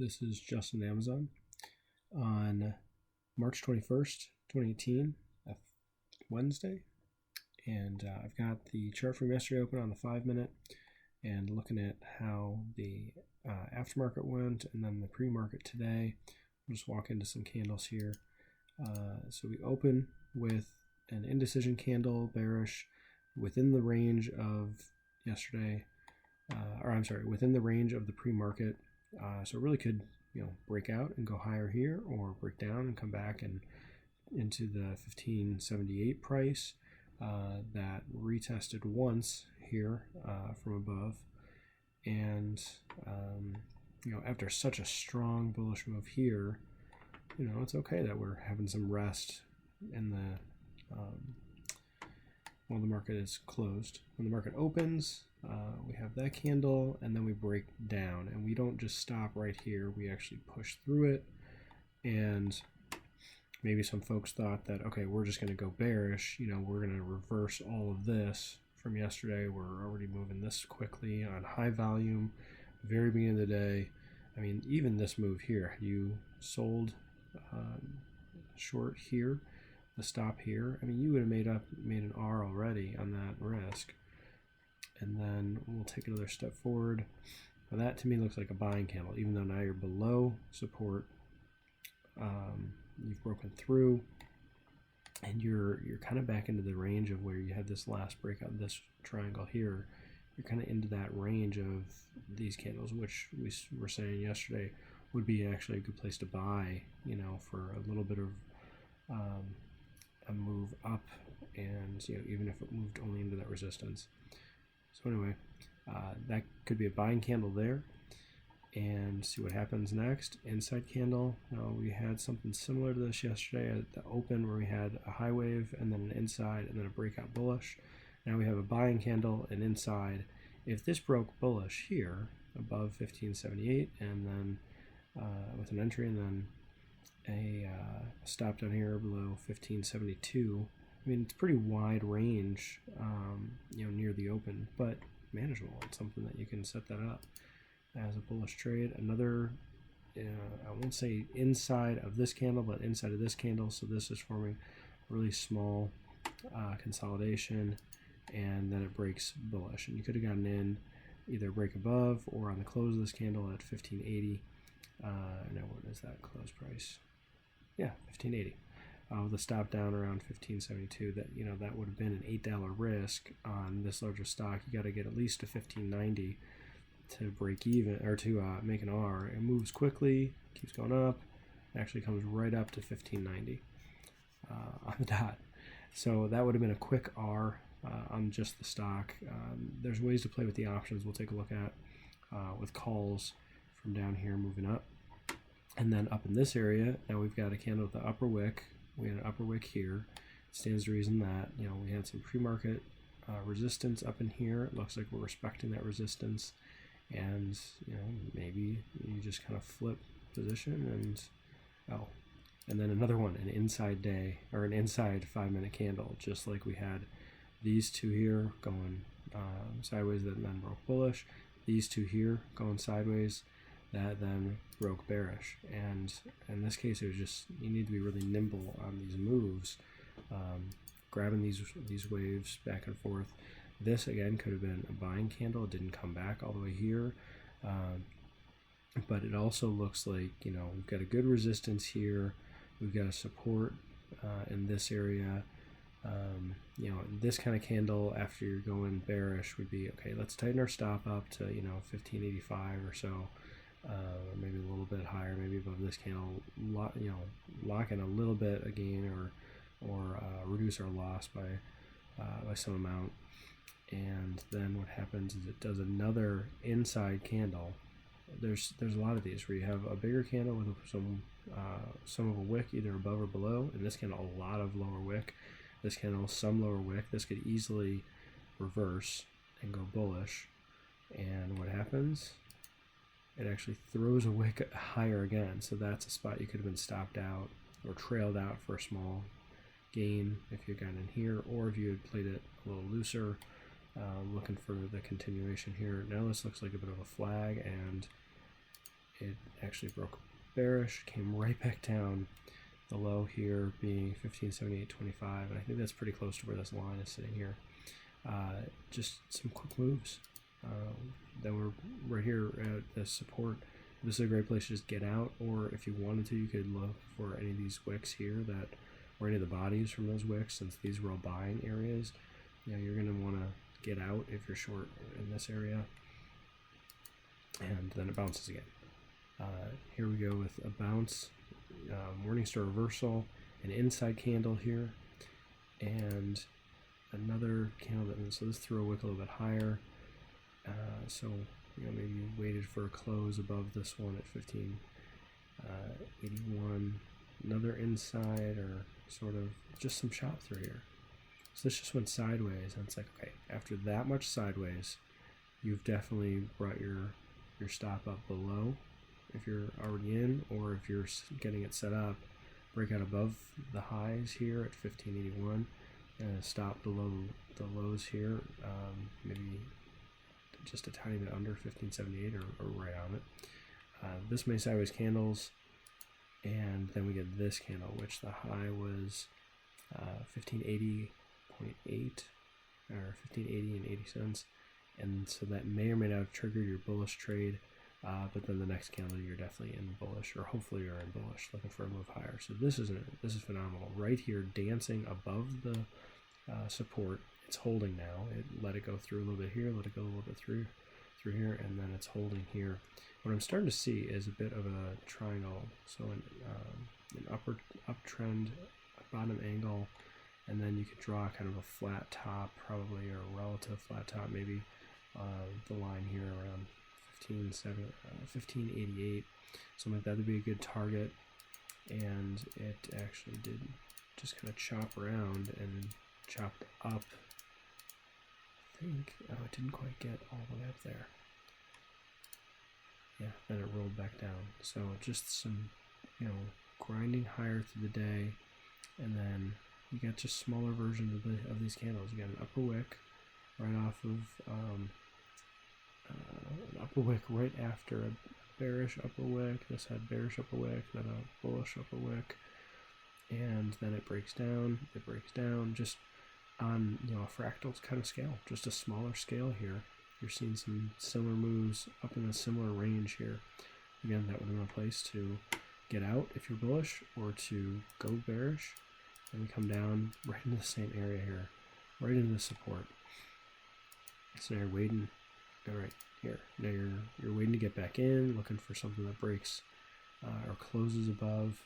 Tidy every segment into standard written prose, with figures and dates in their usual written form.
This is Justin AMZN on March 21st, 2018, Wednesday. And I've got the chart from yesterday open on the 5-minute and looking at how the aftermarket went and then the pre-market today. We'll just walk into some candles here. So we open with an indecision candle, bearish, within the range of yesterday, within the range of the pre-market. So it really could, break out and go higher here, or break down and come back and into the 1578 price that retested once here from above. And after such a strong bullish move here, it's okay that we're having some rest in the while the market is closed. When the market opens, we have that candle, and then we break down, and we don't just stop right here. We actually push through it, and maybe some folks thought that, okay, we're just going to go bearish. We're going to reverse all of this from yesterday. We're already moving this quickly on high volume, very beginning of the day. I mean, even this move here, you sold short here, the stop here. I mean, you would have made an R already on that risk. And then we'll take another step forward. Now that to me looks like a buying candle, even though now you're below support. You've broken through, and you're kind of back into the range of where you had this last breakout, this triangle here. You're kind of into that range of these candles, which we were saying yesterday would be actually a good place to buy, for a little bit of a move up, and even if it moved only into that resistance. So anyway, that could be a buying candle there, and see what happens next. Inside candle. Now we had something similar to this yesterday at the open, where we had a high wave and then an inside and then a breakout bullish. Now we have a buying candle and inside. If this broke bullish here above 1578 and then with an entry and then a stop down here below 1572, I mean, it's pretty wide range, near the open, but manageable. It's something that you can set that up as a bullish trade. Another, I won't say inside of this candle, but inside of this candle. So this is forming really small consolidation, and then it breaks bullish. And you could have gotten in either break above or on the close of this candle at 1580. Now what is that close price? Yeah, 1580. With a stop down around 1572, that would have been an $8 risk on this larger stock. You got to get at least to 1590 to break even, or to make an R. It moves quickly, keeps going up, actually comes right up to 1590 on the dot. So that would have been a quick R on just the stock. There's ways to play with the options we'll take a look at with calls from down here moving up. And then up in this area, now we've got a candle with the upper wick. We had an upper wick here. It stands to reason that we had some pre-market resistance up in here. It looks like we're respecting that resistance, and maybe you just kind of flip position and then another one, an inside day or an inside 5-minute candle, just like we had these two here going sideways that then broke bullish. These two here going sideways that then broke bearish. And in this case, it was just, you need to be really nimble on these moves, grabbing these waves back and forth. This again could have been a buying candle. It didn't come back all the way here, but it also looks like we've got a good resistance here. We've got a support in this area. This kind of candle after you're going bearish would be, okay, let's tighten our stop up to 1585 or so. Maybe a little bit higher, maybe above this candle, lock in a little bit again, or reduce our loss by some amount. And then what happens is it does another inside candle. There's a lot of these where you have a bigger candle with some of a wick either above or below. In this candle, a lot of lower wick. This candle, some lower wick. This could easily reverse and go bullish. And what happens? It actually throws a wick higher again. So that's a spot you could have been stopped out or trailed out for a small gain if you got in here, or if you had played it a little looser, looking for the continuation here. Now this looks like a bit of a flag, and it actually broke bearish, came right back down. The low here being 1578.25, and I think that's pretty close to where this line is sitting here. Just some quick moves. Then we're right here at the support. This is a great place to just get out, or if you wanted to, you could look for any of these wicks here that, or any of the bodies from those wicks, since these were all buying areas. You know, you're going to want to get out if you're short in this area, and then it bounces again. Here we go with a bounce, Morningstar reversal, an inside candle here, and another candle that, so this threw a wick a little bit higher. So you know, maybe you waited for a close above this one at 1581. Another inside, or sort of just some shot through here. So this just went sideways, and it's like, okay, after that much sideways, you've definitely brought your stop up below if you're already in, or if you're getting it set up, break out above the highs here at 1581 and stop below the lows here, maybe just a tiny bit under 1578 or right on it. This many sideways candles, and then we get this candle, which the high was 1580.8 or 1580 and 80 cents, and so that may or may not have triggered your bullish trade. But then the next candle, you're definitely in bullish, or hopefully you're in bullish, looking for a move higher. So this is phenomenal. Right here, dancing above the support. It's holding now. It let it go through a little bit here, let it go a little bit through here, and then it's holding here. What I'm starting to see is a bit of a triangle. So an uptrend, a bottom angle, and then you could draw kind of a flat top, probably, or a relative flat top, maybe the line here around 1588, something like that would be a good target. And it actually did just kind of chop around and chopped up. I think, oh, it didn't quite get all the way up there. Yeah, then it rolled back down. So just some, you know, grinding higher through the day, and then you get just smaller versions of these candles. You got an upper wick right off of an upper wick right after a bearish upper wick. This had bearish upper wick, then a bullish upper wick, and then it breaks down. It breaks down just on, you know, a fractal kind of scale, just a smaller scale here. You're seeing some similar moves up in a similar range here. Again, that would have been a place to get out if you're bullish, or to go bearish, and we come down right into the same area here, right into the support. So now you're waiting. All right, here. Now you're waiting to get back in, looking for something that breaks or closes above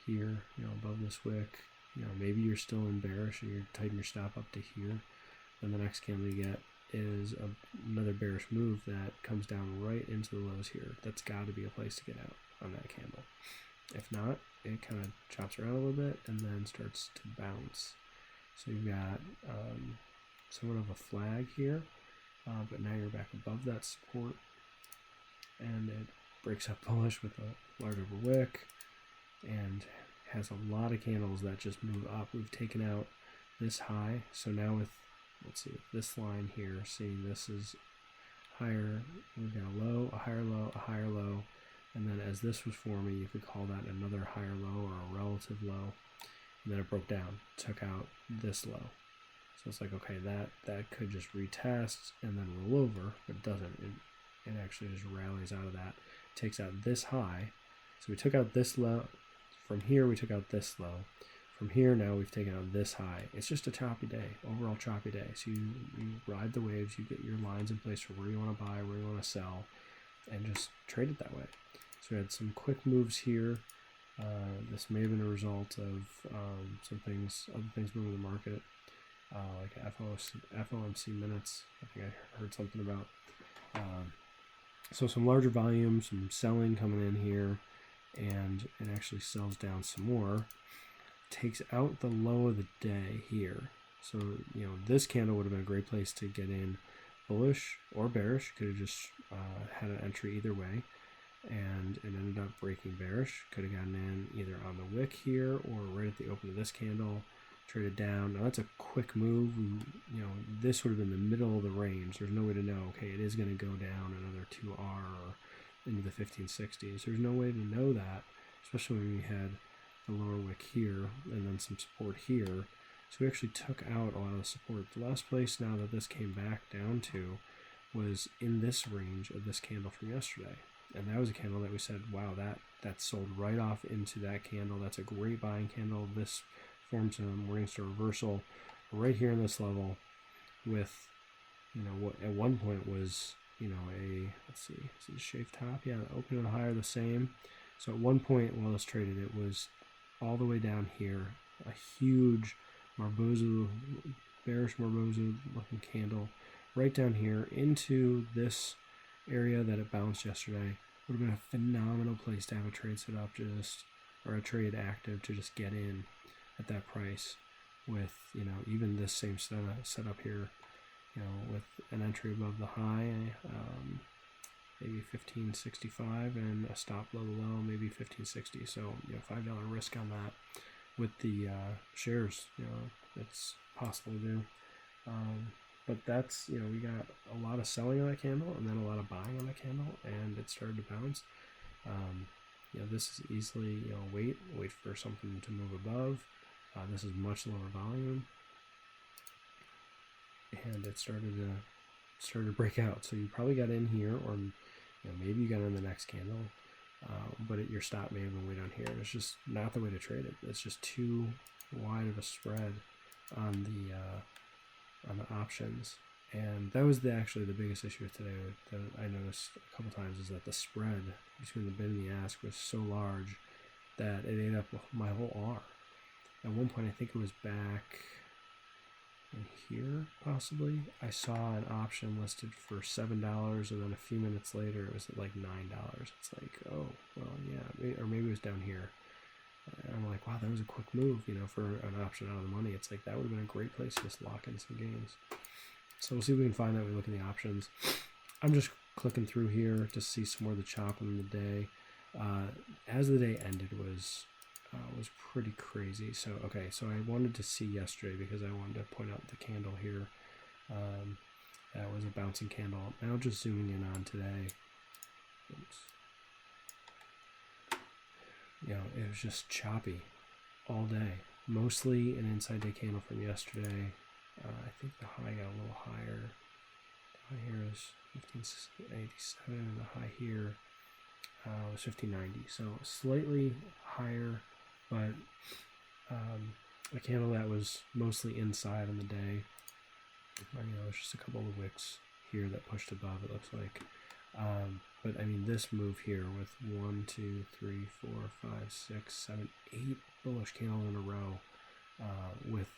here, you know, above this wick. You know, maybe you're still in bearish and you're tightening your stop up to here. Then the next candle you get is another bearish move that comes down right into the lows here. That's got to be a place to get out on that candle. If not, it kind of chops around a little bit and then starts to bounce. So you've got somewhat of a flag here. But now you're back above that support, and it breaks up bullish with a larger wick, and has a lot of candles that just move up. We've taken out this high, so now with, let's see, this line here, seeing this is higher, we've got a low, a higher low, a higher low, and then as this was forming, you could call that another higher low or a relative low, and then it broke down, took out this low. So it's like, okay, that could just retest and then roll over, but it doesn't. It actually just rallies out of that, takes out this high. So we took out this low. From here, we took out this low. From here, now we've taken out this high. It's just a choppy day, overall choppy day. So you ride the waves, you get your lines in place for where you want to buy, where you want to sell, and just trade it that way. So we had some quick moves here. This may have been a result of other things moving the market. Like FOMC minutes, I think I heard something about. So some larger volume, some selling coming in here, and it actually sells down some more. Takes out the low of the day here. So, you know, this candle would have been a great place to get in bullish or bearish. Could have just had an entry either way, and it ended up breaking bearish. Could have gotten in either on the wick here or right at the open of this candle. Traded down. Now that's a quick move. You know, this would have been the middle of the range. There's no way to know, okay, it is going to go down another 2R or into the 1560s. There's no way to know that, especially when we had the lower wick here and then some support here. So we actually took out a lot of the support. The last place now that this came back down to was in this range of this candle from yesterday. And that was a candle that we said, wow, that sold right off into that candle. That's a great buying candle. This forms a Morningstar reversal right here in this level with, you know, what at one point was, you know, let's see, is it a shaved top? Yeah, the open and higher the same. So at one point while this traded, it was all the way down here, a huge bearish Marbozu looking candle right down here into this area that it bounced yesterday. Would have been a phenomenal place to have a trade set up, or a trade active to just get in at that price with, you know, even this same setup here, you know, with an entry above the high, maybe 1565, and a stop below the low, maybe 1560. So, you know, $5 risk on that with the shares, you know, it's possible to do. But that's, you know, we got a lot of selling on that candle and then a lot of buying on that candle, and it started to bounce. You know, this is easily, you know, wait for something to move above. This is much lower volume, and it started to break out. So you probably got in here, or, you know, maybe you got in the next candle, but your stop may have been way down here. It's just not the way to trade it. It's just too wide of a spread on the options, and that was actually the biggest issue with today that I noticed a couple times, is that the spread between the bid and the ask was so large that it ate up my whole R. At one point, I think it was back in here, possibly, I saw an option listed for $7, and then a few minutes later it was at like $9. It's like, oh, well, yeah, or maybe it was down here. I'm like, wow, that was a quick move, you know, for an option out of the money. It's like, that would have been a great place to just lock in some gains. So we'll see if we can find that. We look at the options. I'm just clicking through here to see some more of the chop in the day. As the day ended was pretty crazy. So, okay, so I wanted to see yesterday because I wanted to point out the candle here. That was a bouncing candle. Now just zooming in on today. Oops. You know, it was just choppy all day. Mostly an inside day candle from yesterday. I think the high got a little higher. The high here is 1587, and the high here was 1590. So slightly higher, but a candle that was mostly inside on the day. You know, it's just a couple of wicks here that pushed above, it looks like. But I mean, this move here with 1, 2, 3, 4, 5, 6, 7, 8 bullish candles in a row, with,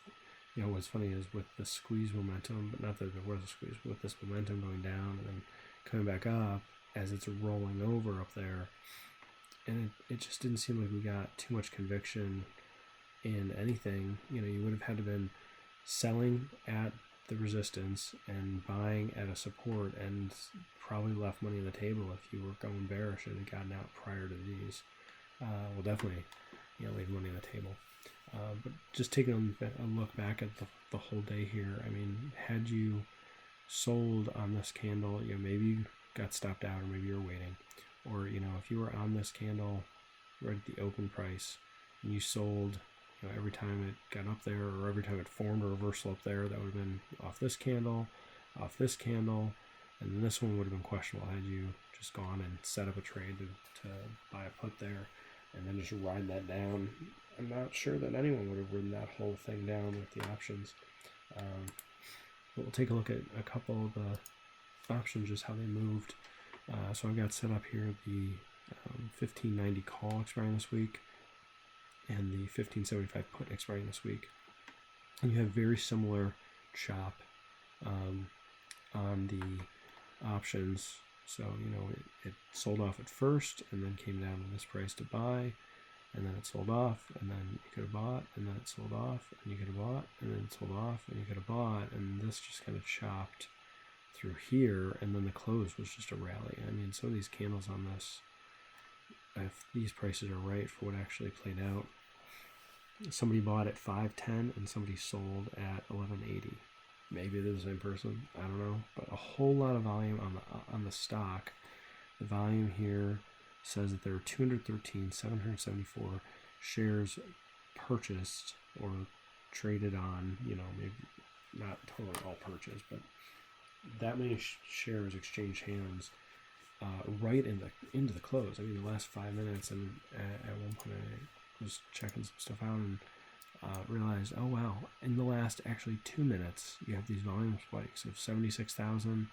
you know, what's funny is with the squeeze momentum, but not that there was a squeeze, with this momentum going down and then coming back up as it's rolling over up there, and it just didn't seem like we got too much conviction in anything. You know, you would have had to been selling at the resistance and buying at a support, and probably left money on the table if you were going bearish and had gotten out prior to these. Well, definitely, you know, leave money on the table. But just taking a look back at the whole day here, I mean, had you sold on this candle, you know, maybe you got stopped out, or maybe you're waiting, or, you know, if you were on this candle right at the open price and you sold, you know, every time it got up there, or every time it formed a reversal up there, that would have been off this candle, and then this one would have been questionable had you just gone and set up a trade to buy a put there and then just ride that down. I'm not sure that anyone would have ridden that whole thing down with the options. But we'll take a look at a couple of the options, just how they moved. So I've got set up here the 1590 call expiring this week and the 1575 put expiring this week. And you have very similar chop on the options. So, you know, it sold off at first and then came down to this price to buy, and then it sold off, and then you could have bought, and then it sold off, and you could have bought, and then it sold off, and you could have bought, and this just kind of chopped through here, and then the close was just a rally. I mean, some of these candles on this, if these prices are right for what actually played out, somebody bought at 510 and somebody sold at 1180. Maybe they're the same person, I don't know, but a whole lot of volume on the stock The volume here says that there are 213,774 shares purchased or traded on, maybe not totally all purchased, but that many shares exchanged hands right into the close. I mean, the last 5 minutes, and at one point I was checking some stuff out and realized, oh wow, in the last actually 2 minutes, you have these volume spikes of 76,000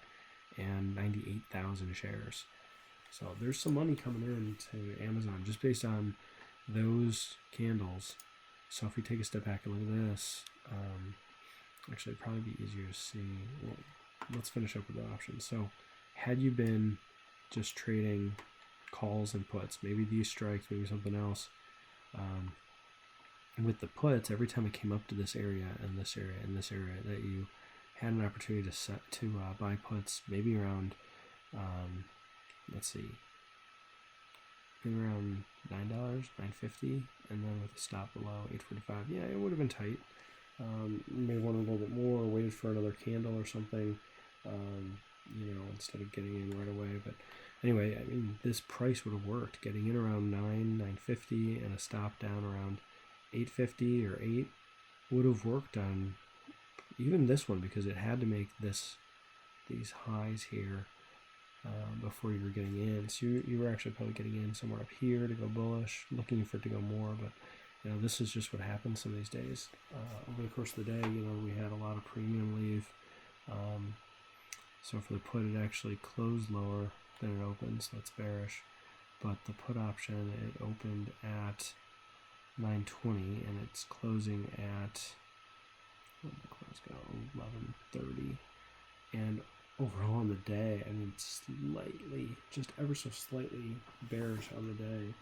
and 98,000 shares. So there's some money coming in to Amazon just based on those candles. So if we take a step back and look at this, actually it'd probably be easier to see. Well, let's finish up with the options. So had you been just trading calls and puts, maybe these strikes, maybe something else, with the puts, every time it came up to this area and this area and this area, that you had an opportunity to buy puts, maybe around, let's see, maybe around $9, $9.50, and then with a stop below $8.45. Yeah, it would have been tight. Maybe wanted a little bit more, waited for another candle or something, instead of getting in right away. But anyway, I mean, this price would have worked. Getting in around $9.50 and a stop down around $8.50 or $8 would have worked on even this one, because it had to make these highs here before you were getting in. So you were actually probably getting in somewhere up here to go bullish, looking for it to go more. But this is just what happens some of these days. Over the course of the day, we had a lot of premium leave. So for the put, it actually closed lower than it opened, so that's bearish. But the put option, it opened at 920 and it's closing at, where did the close go? 1130. And overall on the day, I mean, slightly, just ever so slightly bearish on the day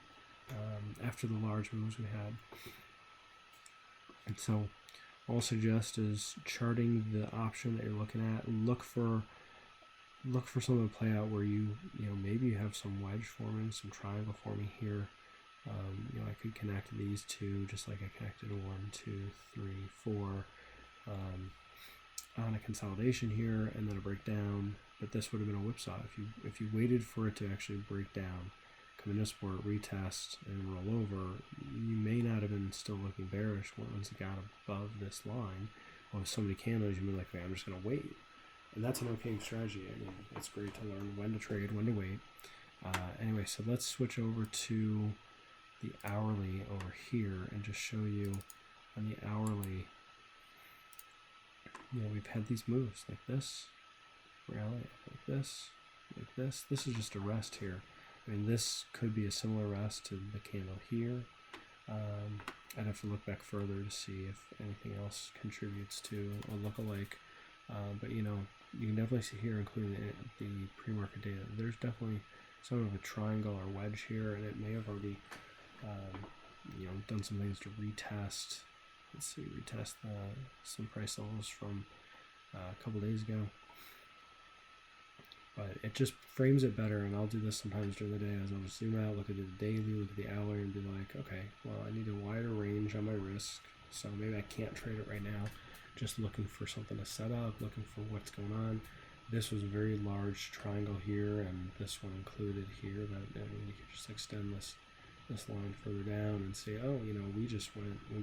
after the large moves we had. And so all I'll suggest is charting the option that you're looking at. Look for something to play out where maybe you have some wedge forming, some triangle forming here. I could connect these two just like I connected 1, 2, 3, 4 on a consolidation here, and then a breakdown. But this would have been a whipsaw if you waited for it to actually break down, come into support, retest, and roll over. You may not have been still looking bearish once it got above this line. Well, with so many candles, you'd be like, okay, I'm just going to wait. And that's an okay strategy. I mean, it's great to learn when to trade, when to wait. Anyway, so let's switch over to the hourly over here and just show you on the hourly, we've had these moves like this, rally, like this, like this. This is just a rest here. I mean, this could be a similar rest to the candle here. I'd have to look back further to see if anything else contributes to a lookalike. But you can definitely see here, including the pre-market data, there's definitely some of a triangle or wedge here, and it may have already, done some things to retest. Let's see, retest some price levels from a couple days ago. But it just frames it better, and I'll do this sometimes during the day as I'll just zoom out, look at the daily, look at the hourly, and be like, okay, well, I need a wider range on my risk, so maybe I can't trade it right now. Just looking for something to set up, looking for what's going on. This was a very large triangle here, and this one included here. That you could just extend this line further down and say, oh, we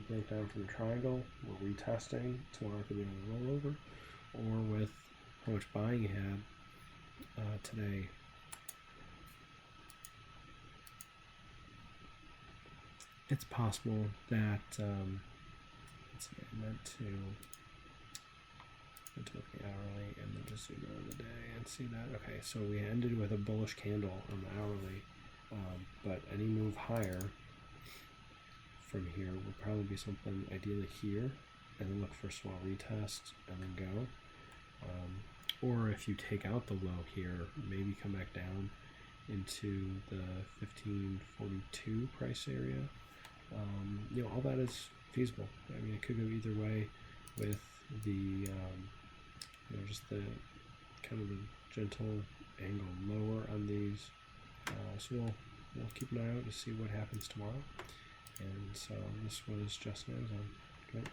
broke down from the triangle, we're retesting, tomorrow could be a rollover, or with how much buying you had today. It's possible that, let's see, I meant to look at the hourly and then just zoom out on the day and see that. Okay, so we ended with a bullish candle on the hourly, but any move higher from here would probably be something ideally here, and then look for a small retest and then go. Or if you take out the low here, maybe come back down into the 1542 price area. All that is feasible. I mean, it could go either way with the, just the kind of the gentle angle lower on these. So we'll keep an eye out to see what happens tomorrow. And so this was just AMZN. Okay.